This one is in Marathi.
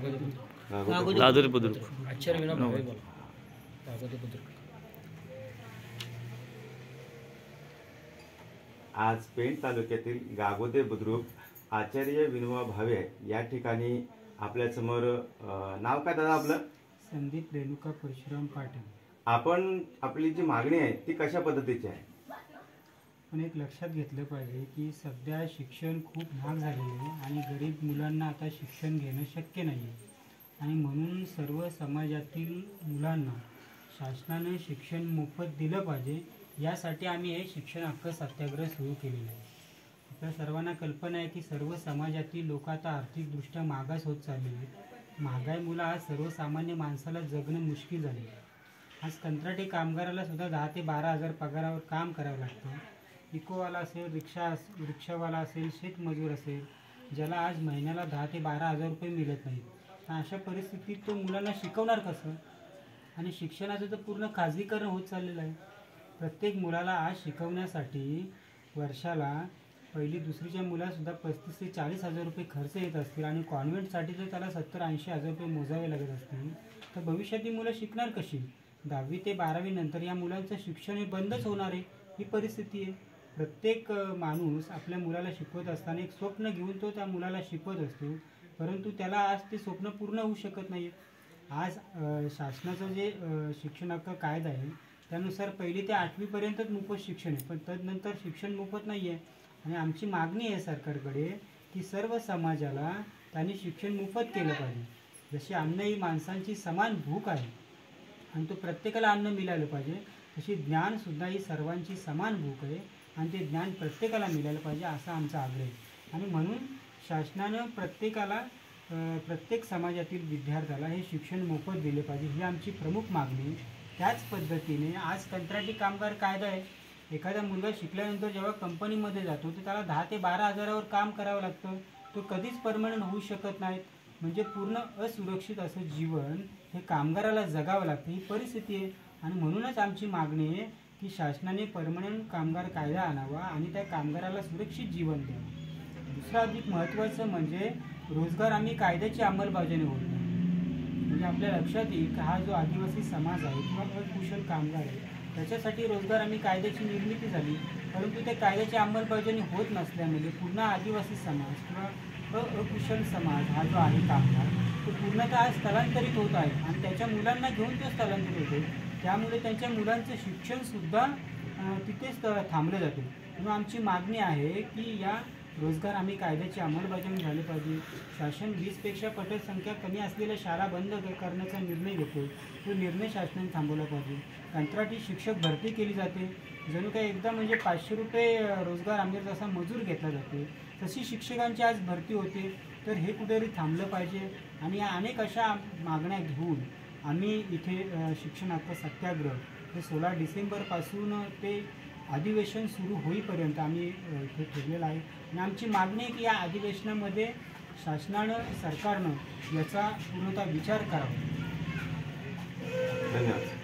लादुरी बुद्रुक आज पेण तालुक्यातील गागोदे बुद्रुक आचार्य विनोबा भावे या ठिकाणी आपल्या समोर नाव काय दादा आपलं? संदीप रेणुका परशुराम पाटील. आपण आपली जी मागणी आहे ती कशा पद्धतीची आहे? पण एक लक्षात घेतलं पाहिजे की सध्या शिक्षण खूप महाग झालेले आहे आणि गरीब मुलांना आता शिक्षण घेणं शक्य नाही आहे आणि म्हणून सर्व समाजातील मुलांना शासनाने शिक्षण मोफत दिलं पाहिजे यासाठी आम्ही हे शिक्षण हक्क सत्याग्रह सुरू केलेला आहे. आपल्या सर्वांना कल्पना आहे की सर्व समाजातील लोक आता आर्थिकदृष्ट्या मागास होत चाललेले आहेत. महागाईमुळे आज सर्वसामान्य माणसाला जगणं मुश्किल झाले. आज कंत्राटी कामगाराला सुद्धा 10 ते 12 हजार पगारावर काम करावं लागतं. इकोवाला असेल, रिक्षावाला असेल, शेतमजूर असेल, ज्याला आज महिन्याला 10 ते 12 हजार रुपये मिळत नाहीत. तर अशा परिस्थितीत तो मुलांना शिकवणार कसं? आणि शिक्षणाचं तर पूर्ण खाजगीकरण होत चाललेलं आहे. प्रत्येक मुलाला आज शिकवण्यासाठी वर्षाला पहिली दुसरीच्या मुलासुद्धा 35 ते 40 हजार रुपये खर्च येत असतील आणि कॉन्व्हेंटसाठी जर त्याला 70-80 हजार रुपये मोजावे लागत असतील तर भविष्यातील मुलं शिकणार कशी? 10वी ते 12वी नंतर या मुलांचं शिक्षण हे बंदच होणार आहे, ही परिस्थिती आहे. प्रत्येक माणूस आपल्या मुलाला शिकवत असताना एक स्वप्न घेऊन तो त्या मुलाला शिकवत असतो, परंतु त्याला आज ते स्वप्न पूर्ण होऊ शकत नाही. आज शासनाचं जे शिक्षण हक्क कायदा आहे त्यानुसार 1ली ते 8वीपर्यंतच मोफत शिक्षण आहे, पण तदनंतर शिक्षण मोफत नाही आहे. आणि आमची मागणी आहे सरकारकडे की सर्व समाजाला त्यांनी शिक्षण मोफत केलं पाहिजे. जशी अन्न ही माणसांची समान भूक आहे आणि तो प्रत्येकाला अन्न मिळालं पाहिजे, तशी ज्ञानसुद्धा ही सर्वांची समान भूक आहे आणि ते ज्ञान प्रत्येकाला मिळालं पाहिजे असा आमचा आग्रह आहे. आणि म्हणून शासनानं प्रत्येक समाजातील विद्यार्थ्याला हे शिक्षण मोफत दिले पाहिजे ही आमची प्रमुख मागणी आहे. त्याच पद्धतीने आज कंत्राटी कामगार कायदा आहे. एखादा मुलगा शिकल्यानंतर जेव्हा कंपनीमध्ये जातो तर त्याला 10 ते 12 हजारावर काम करावं लागतं. तो कधीच परमनंट होऊ शकत नाहीत. म्हणजे पूर्ण असुरक्षित असं जीवन हे कामगाराला जगावं लागतं, ही परिस्थिती आहे. आणि म्हणूनच आमची मागणी आहे की शासनाने परमनंट कामगार कायदा आणावा आणि त्या कामगाराला सुरक्षित जीवन द्यावं. दुसरं अधिक महत्त्वाचं म्हणजे रोजगार हमी कायद्याची अंमलबजावणी होत नाही. म्हणजे आपल्या लक्षात येईल की हा जो आदिवासी समाज आहे किंवा अकुशल कामगार आहे त्याच्यासाठी रोजगार हमी कायद्याची निर्मिती झाली, परंतु त्या कायद्याची अंमलबजावणी होत नसल्यामुळे पूर्ण आदिवासी समाज किंवा अकुशल समाज हा जो आहे कामगार तो पूर्णतः आज स्थलांतरित होत आहे आणि त्याच्या मुलांना घेऊन तो स्थलांतरित होतो. त्यामुळे त्यांच्या मुलांचं शिक्षणसुद्धा तिथेच थांबलं जाते. म्हणून आमची मागणी आहे की या रोजगार हमी कायद्याची अंमलबजावणी झाली पाहिजे. शासन 20पेक्षा पटसंख्या कमी असलेल्या शाळा बंद करण्याचा निर्णय घेतो, तो निर्णय शासनाने थांबवला पाहिजे. कंत्राटी शिक्षक भरती केली जाते, जणू काही एकदा म्हणजे 500 रुपये रोजगार हमीचा असा मजूर घेतला जातो, तशी शिक्षकांची आज भरती होते. तर हे कुठेतरी थांबलं पाहिजे. आणि या अनेक अशा मागण्या घेऊन आम्ही इथे शिक्षण हक्क सत्याग्रह हे 16 डिसेंबरपासून ते अधिवेशन सुरू होईपर्यंत आम्ही इथे ठेवलेलं आहे. आणि आमची मागणी आहे की या अधिवेशनामध्ये शासनानं सरकारनं याचा पूर्णतः विचार करावा. धन्यवाद.